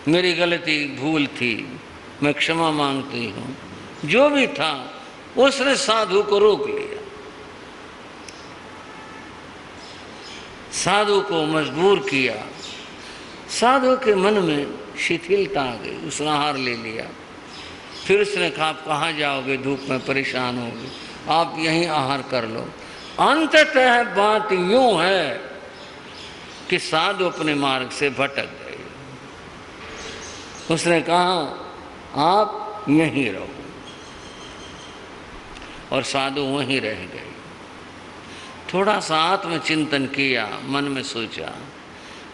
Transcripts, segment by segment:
मेरी गलती भूल थी, मैं क्षमा मांगती हूँ। जो भी था उसने साधु को रोक लिया, साधु को मजबूर किया। साधु के मन में शिथिलता आ गई, उसने आहार ले लिया। फिर उसने कहा आप कहाँ जाओगे, धूप में परेशान होगे, आप यहीं आहार कर लो। अंततः बात यूं है कि साधु अपने मार्ग से भटक गए। उसने कहा आप यहीं रहो, और साधु वहीं रह गए। थोड़ा सा आत्मचिंतन किया, मन में सोचा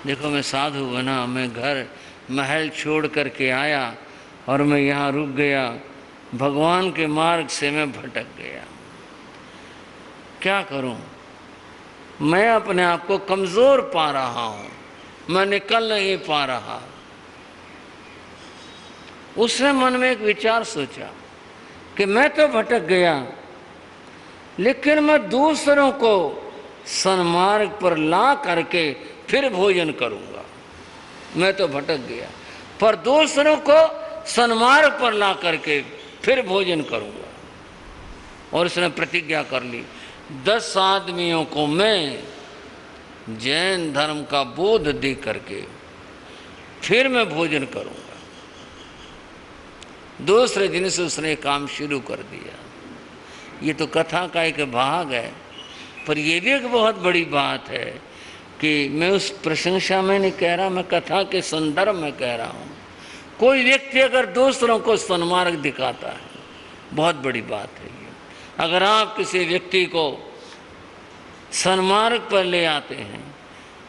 देखो मैं साधु बना, मैं घर महल छोड़ करके आया और मैं यहाँ रुक गया, भगवान के मार्ग से मैं भटक गया, क्या करूं? मैं अपने आप को कमज़ोर पा रहा हूं, मैं निकल नहीं पा रहा। उसने मन में एक विचार सोचा कि मैं तो भटक गया, लेकिन मैं दूसरों को सन्मार्ग पर ला करके फिर भोजन करूंगा। मैं तो भटक गया, पर दूसरों को सन्मार्ग पर ला करके फिर भोजन करूंगा। और उसने प्रतिज्ञा कर ली, 10 आदमियों को मैं जैन धर्म का बोध दे करके फिर मैं भोजन करूंगा। दूसरे दिन से उसने काम शुरू कर दिया। ये तो कथा का एक भाग है, पर यह भी एक बहुत बड़ी बात है कि मैं उस प्रशंसा में नहीं कह रहा, मैं कथा के संदर्भ में कह रहा हूँ। कोई व्यक्ति अगर दूसरों को सन्मार्ग दिखाता है, बहुत बड़ी बात है ये। अगर आप किसी व्यक्ति को सन्मार्ग पर ले आते हैं,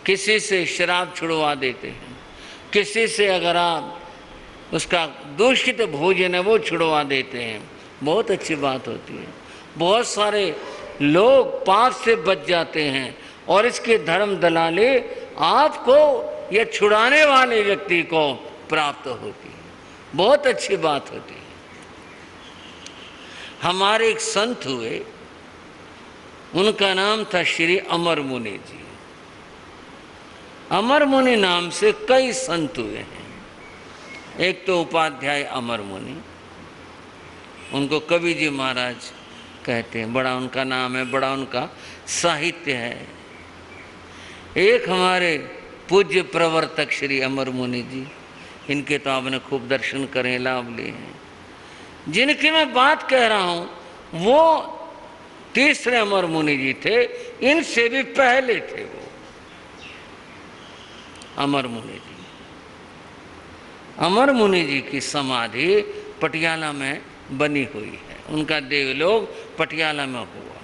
किसी से शराब छुड़वा देते हैं, किसी से अगर आप उसका दूषित भोजन है वो छुड़वा देते हैं, बहुत अच्छी बात होती है। बहुत सारे लोग पाप से बच जाते हैं और इसके धर्म दलाली आपको या छुड़ाने वाले व्यक्ति को प्राप्त होती है, बहुत अच्छी बात होती है। हमारे एक संत हुए, उनका नाम था श्री अमर मुनि जी। अमर मुनि नाम से कई संत हुए हैं। एक तो उपाध्याय अमर मुनि, उनको कवि जी महाराज कहते हैं, बड़ा उनका नाम है, बड़ा उनका साहित्य है। एक हमारे पूज्य प्रवर्तक श्री अमर मुनि जी, इनके तो आपने खूब दर्शन करें, लाभ लिए हैं। जिनकी मैं बात कह रहा हूँ वो तीसरे अमर मुनि जी थे, इनसे भी पहले थे वो अमर मुनि जी। अमर मुनि जी की समाधि पटियाला में बनी हुई है, उनका देवलोक पटियाला में हुआ।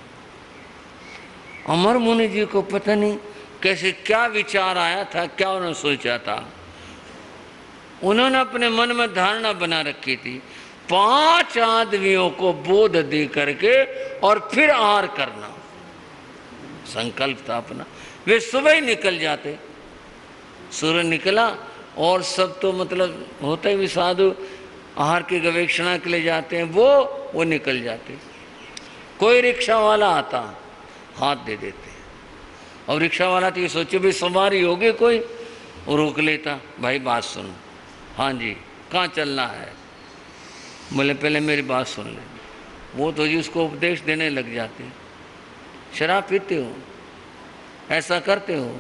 अमर मुनि जी को पता नहीं कैसे क्या विचार आया था, क्या उन्होंने सोचा था। उन्होंने अपने मन में धारणा बना रखी थी, 5 आदमियों को बोध दे करके और फिर आहार करना, संकल्प था अपना। वे सुबह ही निकल जाते, सूर्य निकला और सब तो मतलब होता ही, साधु आहार की गवेषणा के लिए जाते हैं, वो निकल जाते। कोई रिक्शा वाला आता, हाथ दे देते, और रिक्शा वाला तो ये सोचे भी सवारी होगी कोई, वो रोक लेता, भाई बात सुनो। हाँ जी, कहाँ चलना है? बोले पहले मेरी बात सुन ले। वो तो जी उसको उपदेश देने लग जाते, शराब पीते हो, ऐसा करते हो?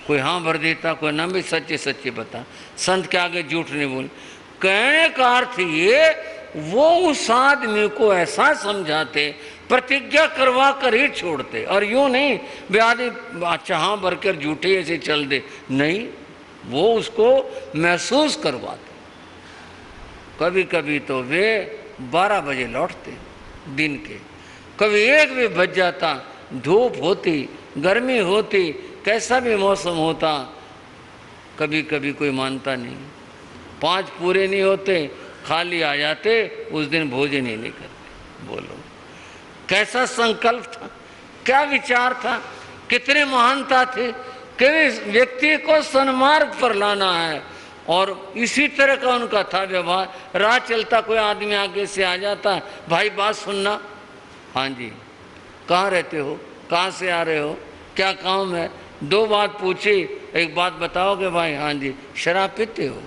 कोई हाँ भर देता, कोई ना भी सच्चे सच्चे बता, संत के आगे झूठ नहीं बोल। कहने का अर्थ ये, वो उस आदमी को ऐसा समझाते, प्रतिज्ञा करवा कर ही छोड़ते, और यूं नहीं वे आदमी अच्छा हाँ भर कर झूठे ऐसे चल दे, नहीं, वो उसको महसूस करवाते। कभी कभी तो वे 12 बजे लौटते दिन के, कभी 1 भी बज जाता, धूप होती, गर्मी होती, कैसा भी मौसम होता, कभी कभी कोई मानता नहीं। 5 पूरे नहीं होते, खाली आ जाते, उस दिन भोजन ही नहीं करते। बोलो कैसा संकल्प था, क्या विचार था, कितने महानता थे कि व्यक्ति को सन्मार्ग पर लाना है। और इसी तरह का उनका था व्यवहार। राह चलता कोई आदमी आगे से आ जाता, भाई बात सुनना। हाँ जी, कहाँ रहते हो, कहाँ से आ रहे हो, क्या काम है, 2 बात पूछी, एक बात बताओगे भाई? हाँ जी। शराब पीते हो?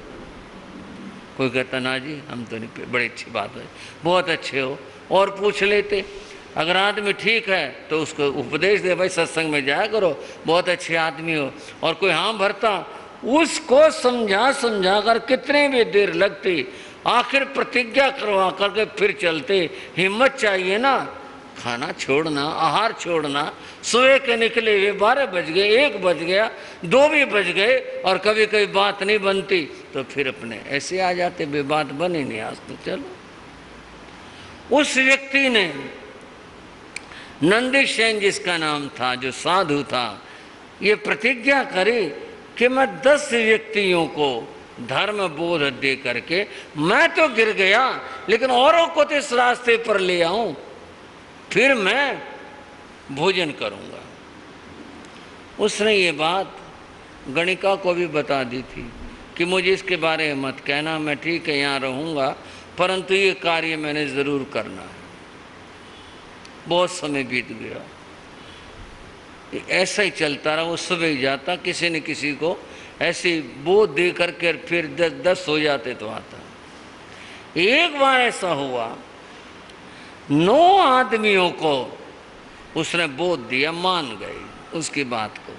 कोई कहता ना जी हम तो नहीं पीते। बड़ी अच्छी बात है, बहुत अच्छे हो। और पूछ लेते। अगर आदमी ठीक है तो उसको उपदेश दे, भाई सत्संग में जाया करो, बहुत अच्छे आदमी हो। और कोई हाँ भरता, उसको समझा समझा कर कितने भी देर लगती, आखिर प्रतिज्ञा करवा करके फिर चलते। हिम्मत चाहिए ना। खाना छोड़ना, आहार छोड़ना, सुबह के निकले हुए 12 बज गए, 1 बज गया, 2 भी बज गए, और कभी कभी बात नहीं बनती तो फिर अपने ऐसे आ जाते, बे बात बनी नहीं आज तो चलो। उस व्यक्ति ने, नंदी सेन जिसका नाम था, जो साधु था, ये प्रतिज्ञा करी कि मैं 10 व्यक्तियों को धर्म बोध दे करके, मैं तो गिर गया लेकिन औरों को तो इस रास्ते पर ले आऊं, फिर मैं भोजन करूंगा। उसने ये बात गणिका को भी बता दी थी कि मुझे इसके बारे में मत कहना, मैं ठीक है यहाँ रहूँगा, परंतु ये कार्य मैंने ज़रूर करना है। बहुत समय बीत गया, ऐसा ही चलता रहा। वो सुबह ही जाता, किसी न किसी को ऐसे बोध दे करके फिर 10 हो जाते तो आता। एक बार ऐसा हुआ, 9 आदमियों को उसने बोध दिया, मान गए उसकी बात को,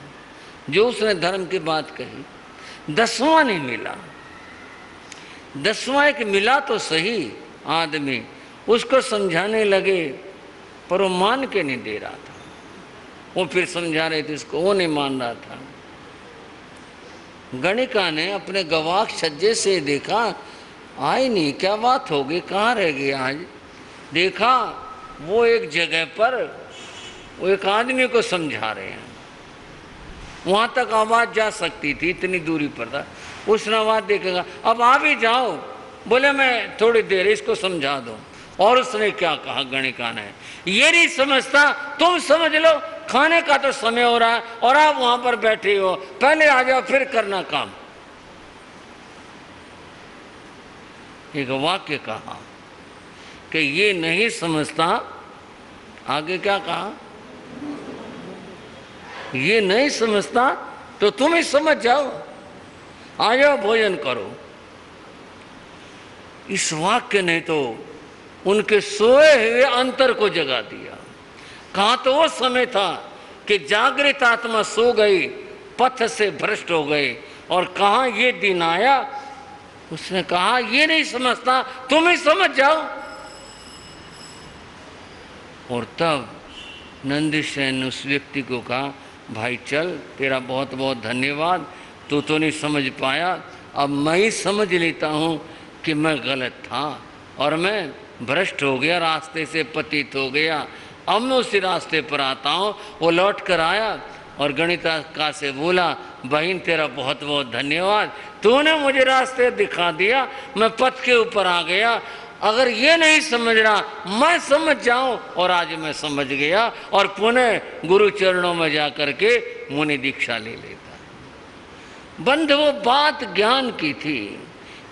जो उसने धर्म की बात कही। 10वां नहीं मिला। 10वां एक मिला तो सही आदमी, उसको समझाने लगे, पर वो मान के नहीं दे रहा था। वो फिर समझा रहे थे उसको, वो नहीं मान रहा था। गणिका ने अपने गवाक्ष छज्जे से देखा, आई नहीं, क्या बात हो गई, कहाँ रह गई आज? देखा वो एक जगह पर वो एक आदमी को समझा रहे हैं, वहां तक आवाज जा सकती थी, इतनी दूरी पर था। उसने आवाज देखेगा, अब आ भी जाओ। बोले मैं थोड़ी देर इसको समझा दो। और उसने क्या कहा गणिका ने, ये नहीं समझता, तुम समझ लो, खाने का तो समय हो रहा है और आप वहां पर बैठे हो, पहले आ जाओ फिर करना काम। एक वाक्य कहा कि ये नहीं समझता। आगे क्या कहा, ये नहीं समझता तो तुम ही समझ जाओ, आ जाओ भोजन करो। इस वाक्य ने तो उनके सोए हुए अंतर को जगा दिया। कहाँ तो वो समय था कि जागृत आत्मा सो गई, पथ से भ्रष्ट हो गए, और कहाँ ये दिन आया, उसने कहा ये नहीं समझता, तुम ही समझ जाओ। और तब नंदी सेन ने उस व्यक्ति को कहा, भाई चल, तेरा बहुत बहुत धन्यवाद, तू तो नहीं समझ पाया, अब मैं ही समझ लेता हूँ कि मैं गलत था और मैं भ्रष्ट हो गया, रास्ते से पतित हो गया। अब मैं उसी रास्ते पर आता हूँ। वो लौट कर आया और गणिका से बोला, बहन तेरा बहुत बहुत धन्यवाद, तूने मुझे रास्ते दिखा दिया, मैं पथ के ऊपर आ गया। अगर ये नहीं समझ रहा, मैं समझ जाऊं। और आज मैं समझ गया और पुनः गुरु चरणों में जाकर के मुनि दीक्षा ले लेता। बंधु, वो बात ज्ञान की थी।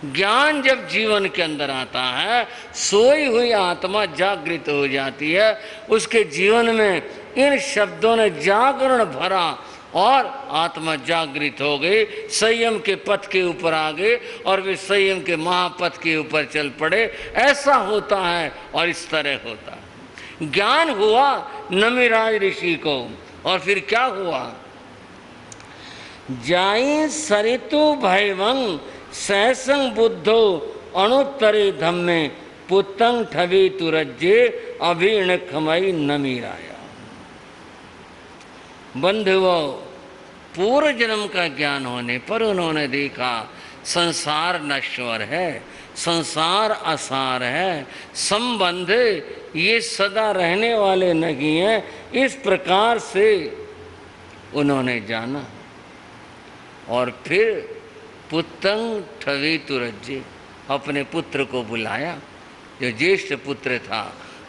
ज्ञान जब जीवन के अंदर आता है, सोई हुई आत्मा जागृत हो जाती है। उसके जीवन में इन शब्दों ने जागरण भरा और आत्मा जागृत हो गई, संयम के पथ के ऊपर आ गए और वे संयम के महापथ के ऊपर चल पड़े। ऐसा होता है और इस तरह होता है। ज्ञान हुआ नमिराज ऋषि को, और फिर क्या हुआ, जाई सरितु भयवं सहसंग बुद्धो अणुत्तरे धम्मे पुत्तंग ठवी तुरज्जे अभीर्ण खमई नमीराया। बंधुओं, पूर्व जन्म का ज्ञान होने पर उन्होंने देखा संसार नश्वर है, संसार असार है, संबंध ये सदा रहने वाले नहीं है। इस प्रकार से उन्होंने जाना और फिर पुत्तंग ठवी तुरज्जे, अपने पुत्र को बुलाया, जो ज्येष्ठ पुत्र था,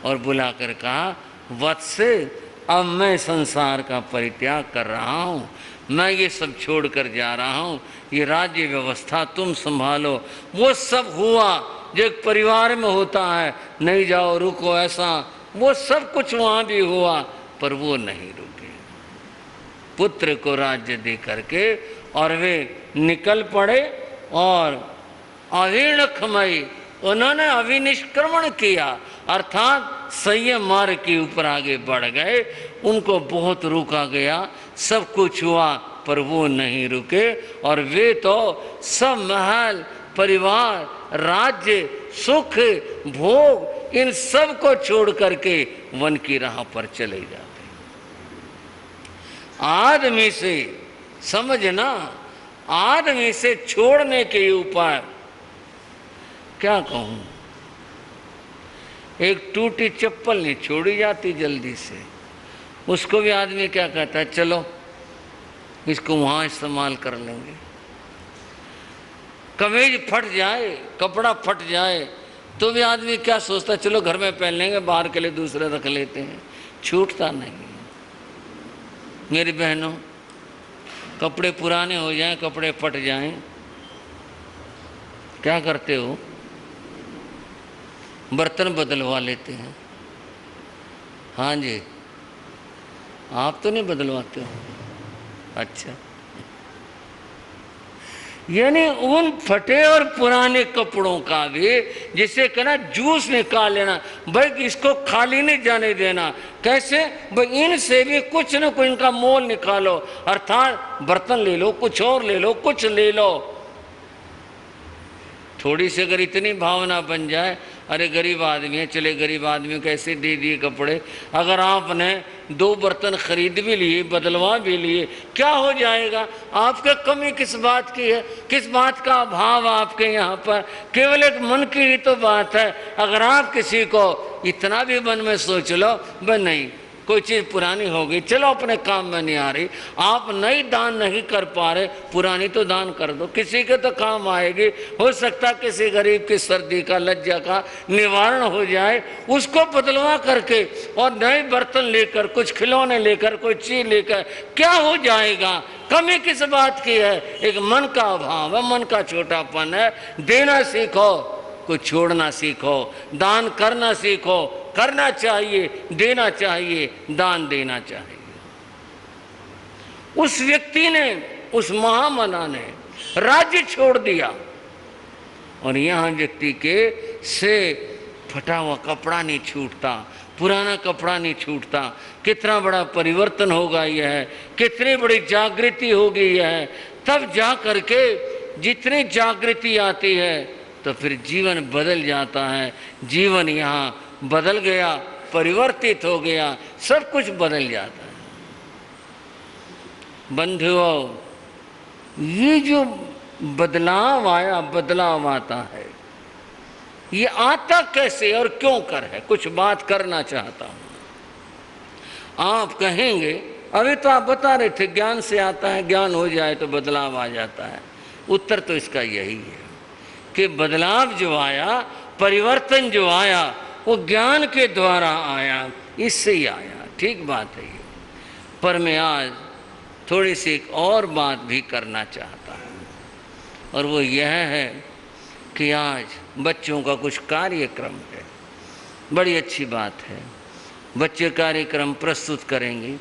और बुलाकर कहा, वत्स अब मैं संसार का परित्याग कर रहा हूँ, मैं ये सब छोड़ कर जा रहा हूँ, ये राज्य व्यवस्था तुम संभालो। वो सब हुआ जो एक परिवार में होता है, नहीं जाओ रुको, ऐसा वो सब कुछ वहाँ भी हुआ, पर वो नहीं रुके। पुत्र को राज्य दे करके, और वे निकल पड़े और अविणखमयी, उन्होंने अविनिष्क्रमण किया, अर्थात संयम मार्ग के ऊपर आगे बढ़ गए। उनको बहुत रोका गया, सब कुछ हुआ, पर वो नहीं रुके, और वे तो सब महल, परिवार, राज्य, सुख, भोग, इन सब को छोड़ करके वन की राह पर चले जाते। आदमी से समझना, आदमी से छोड़ने के ऊपर क्या कहूं, एक टूटी चप्पल नहीं छोड़ी जाती जल्दी से। उसको भी आदमी क्या कहता है, चलो इसको वहां इस्तेमाल कर लेंगे। कमीज फट जाए, कपड़ा फट जाए, तो भी आदमी क्या सोचता है, चलो घर में पहन लेंगे, बाहर के लिए दूसरे रख लेते हैं। छूटता नहीं। मेरी बहनों, कपड़े पुराने हो जाएं, कपड़े फट जाएं, क्या करते हो? बर्तन बदलवा लेते हैं। हाँ जी, आप तो नहीं बदलवाते हो? अच्छा, यानी उन फटे और पुराने कपड़ों का भी जिसे कहना जूस निकाल लेना, भाई इसको खाली नहीं जाने देना। कैसे? भाई इनसे भी कुछ न कुछ इनका मोल निकालो, अर्थात बर्तन ले लो, कुछ और ले लो, कुछ ले लो। थोड़ी सी अगर इतनी भावना बन जाए, अरे गरीब आदमी है, चले गरीब आदमी को ऐसे दे दिए कपड़े। अगर आपने 2 बर्तन खरीद भी लिए, बदलवा भी लिए, क्या हो जाएगा? आपके कमी किस बात की है? किस बात का अभाव आपके यहाँ पर? केवल एक मन की ही तो बात है। अगर आप किसी को इतना भी मन में सोच लो, भाई नहीं, कोई चीज़ पुरानी हो गई, चलो अपने काम में नहीं आ रही, आप नई दान नहीं कर पा रहे, पुरानी तो दान कर दो, किसी के तो काम आएगी। हो सकता है किसी गरीब की सर्दी का, लज्जा का निवारण हो जाए, उसको बदलवा करके और नए बर्तन लेकर, कुछ खिलौने लेकर, कोई चीज लेकर, क्या हो जाएगा? कमी किस बात की है? एक मन का अभाव है, मन का छोटापन है। देना सीखो, कुछ छोड़ना सीखो, दान करना सीखो। करना चाहिए, देना चाहिए, दान देना चाहिए। उस व्यक्ति ने, उस महामना ने राज्य छोड़ दिया, और यहां व्यक्ति के से फटा हुआ कपड़ा नहीं छूटता, पुराना कपड़ा नहीं छूटता। कितना बड़ा परिवर्तन होगा यह है, कितनी बड़ी जागृति हो गई है। तब जा करके जितनी जागृति आती है तो फिर जीवन बदल जाता है। जीवन यहाँ बदल गया, परिवर्तित हो गया, सब कुछ बदल जाता है। बंधुओं, ये जो बदलाव आया, बदलाव आता है, ये आता कैसे और क्यों कर है? कुछ बात करना चाहता हूं। आप कहेंगे, अभी तो आप बता रहे थे ज्ञान से आता है, ज्ञान हो जाए तो बदलाव आ जाता है। उत्तर तो इसका यही है कि बदलाव जो आया, परिवर्तन जो आया, वो ज्ञान के द्वारा आया, इससे ही आया। ठीक बात है ये। पर मैं आज थोड़ी सी एक और बात भी करना चाहता हूँ, और वो यह है कि आज बच्चों का कुछ कार्यक्रम है। बड़ी अच्छी बात है, बच्चे कार्यक्रम प्रस्तुत करेंगे,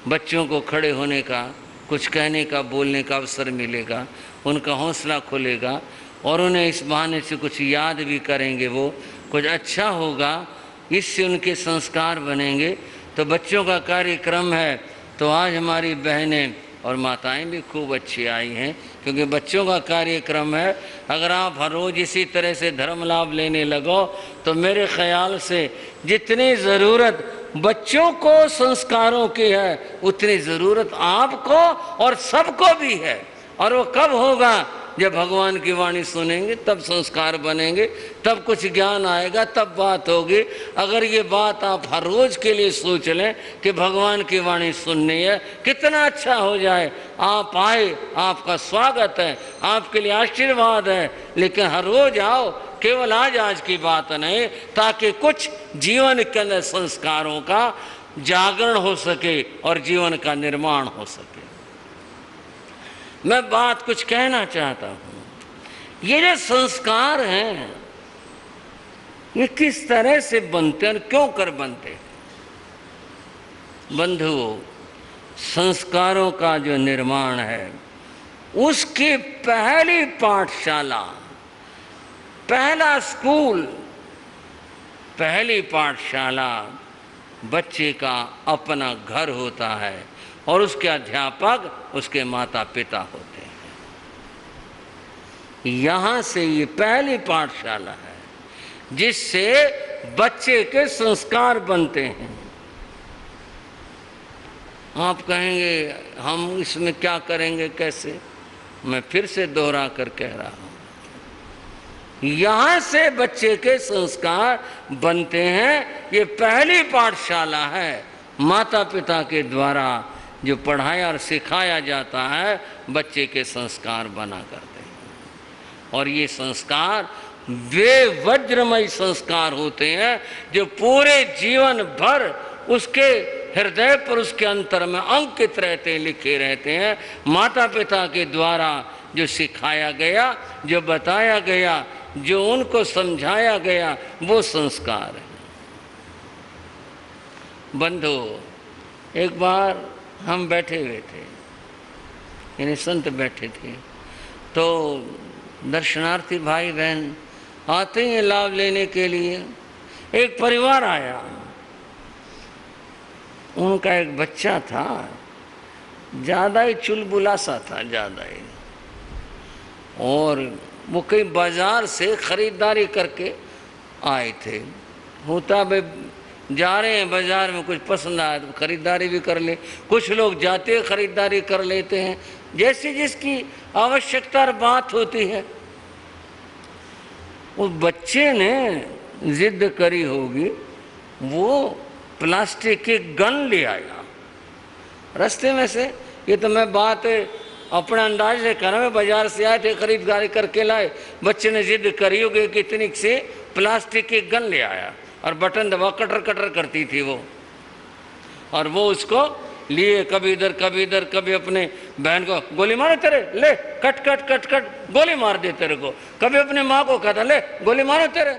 बच्चों को खड़े होने का, कुछ कहने का, बोलने का अवसर मिलेगा, उनका हौसला खुलेगा, और उन्हें इस बहाने से कुछ याद भी करेंगे, वो कुछ अच्छा होगा, इससे उनके संस्कार बनेंगे। तो बच्चों का कार्यक्रम है, तो आज हमारी बहनें और माताएं भी खूब अच्छी आई हैं, क्योंकि बच्चों का कार्यक्रम है। अगर आप हर रोज़ इसी तरह से धर्म लाभ लेने लगो तो मेरे ख्याल से जितनी ज़रूरत बच्चों को संस्कारों की है, उतनी ज़रूरत आपको और सबको भी है। और वो कब होगा? जब भगवान की वाणी सुनेंगे, तब संस्कार बनेंगे, तब कुछ ज्ञान आएगा, तब बात होगी। अगर ये बात आप हर रोज के लिए सोच लें कि भगवान की वाणी सुननी है, कितना अच्छा हो जाए। आप आए, आपका स्वागत है, आपके लिए आशीर्वाद है, लेकिन हर रोज आओ, केवल आज की बात नहीं, ताकि कुछ जीवन के अंदर संस्कारों का जागरण हो सके और जीवन का निर्माण हो सके। मैं बात कुछ कहना चाहता हूं। ये जो संस्कार हैं, ये किस तरह से बनते हैं और क्यों कर बनते हैं? बंधुओं, संस्कारों का जो निर्माण है, उसकी पहली पाठशाला, पहला स्कूल, पहली पाठशाला बच्चे का अपना घर होता है और उसके अध्यापक उसके माता पिता होते हैं। यहाँ से ये पहली पाठशाला है जिससे बच्चे के संस्कार बनते हैं। आप कहेंगे हम इसमें क्या करेंगे, कैसे? मैं फिर से दोहरा कर कह रहा हूँ, यहाँ से बच्चे के संस्कार बनते हैं। ये पहली पाठशाला है, माता पिता के द्वारा जो पढ़ाया और सिखाया जाता है, बच्चे के संस्कार बना करते हैं। और ये संस्कार वे वज्रमय संस्कार होते हैं जो पूरे जीवन भर उसके हृदय पर, उसके अंतर में अंकित रहते हैं, लिखे रहते हैं। माता पिता के द्वारा जो सिखाया गया, जो बताया गया, जो उनको समझाया गया, वो संस्कार है। बंधु, एक बार हम बैठे हुए थे, यानी संत बैठे थे, तो दर्शनार्थी भाई बहन आते हैं लाभ लेने के लिए। एक परिवार आया, उनका एक बच्चा था, ज़्यादा ही चुलबुला सा था, ज़्यादा ही, और वो कई बाज़ार से ख़रीदारी करके आए थे। होता भाई जा रहे हैं बाज़ार में, कुछ पसंद आया तो ख़रीदारी भी कर ले। कुछ लोग जाते ख़रीदारी कर लेते हैं, जैसे जिसकी आवश्यकता और बात होती है। उस बच्चे ने जिद करी होगी, वो प्लास्टिक की गन ले आया रास्ते में से। ये तो मैं बात अपना अंदाज से कर रहा हूँ, बाजार से आए थे, खरीदारी करके लाए, बच्चे ने जिद करी होगी कि इतनी से प्लास्टिक की गन ले आया और बटन दबा कटर कटर करती थी वो, और वो उसको लिए कभी इधर कभी इधर, कभी अपने बहन को गोली मारो तेरे, ले कट कट कट कट गोली मार दे तेरे को, कभी अपने माँ को कहता ले गोली मारो तेरे।